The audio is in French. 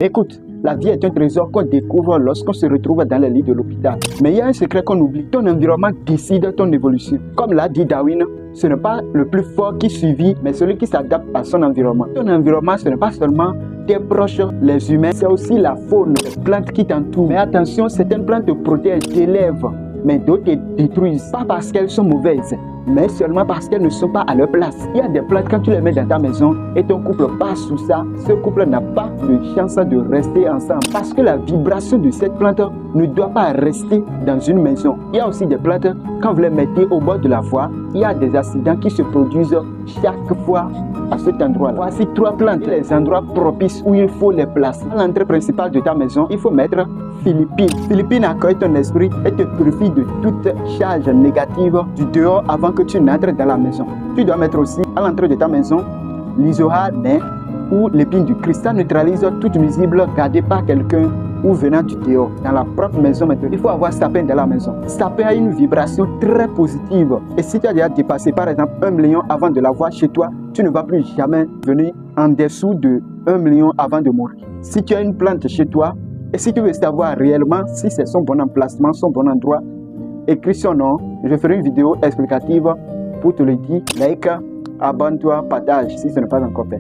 Écoute, la vie est un trésor qu'on découvre lorsqu'on se retrouve dans les lits de l'hôpital. Mais il y a un secret qu'on oublie. Ton environnement décide ton évolution. Comme l'a dit Darwin, ce n'est pas le plus fort qui survit, mais celui qui s'adapte à son environnement. Ton environnement, ce n'est pas seulement tes proches, les humains, c'est aussi la faune, les plantes qui t'entourent. Mais attention, certaines plantes te protègent, t'élèvent, mais d'autres te détruisent. Pas parce qu'elles sont mauvaises, mais seulement parce qu'elles ne sont pas à leur place. Il y a des plantes, quand tu les mets dans ta maison et ton couple passe sous ça, ce couple n'a pas de chance de rester ensemble. Parce que la vibration de cette plante ne doit pas rester dans une maison. Il y a aussi des plantes, quand vous les mettez au bord de la voie, il y a des accidents qui se produisent chaque fois à cet endroit-là. Voici 3 plantes, les endroits propices où il faut les placer. À l'entrée principale de ta maison, il faut mettre Philippine. Philippine accueille ton esprit et te purifie de toute charge négative du dehors avant que tu n'entres dans la maison. Tu dois mettre aussi à l'entrée de ta maison l'Isoha nain ou l'épine du Christ. Ça neutralise toute nuisible gardée par quelqu'un ou venant du dehors. Dans la propre maison, maintenant, il faut avoir sapin dans la maison. Sapin a une vibration très positive. Et si tu as déjà dépassé par exemple 1 million avant de l'avoir chez toi, tu ne vas plus jamais venir en dessous de 1 million avant de mourir. Si tu as une plante chez toi, et si tu veux savoir réellement si c'est son bon emplacement, son bon endroit, écris son nom. Je ferai une vidéo explicative pour te le dire. Like, abonne-toi, partage si ce n'est pas encore fait.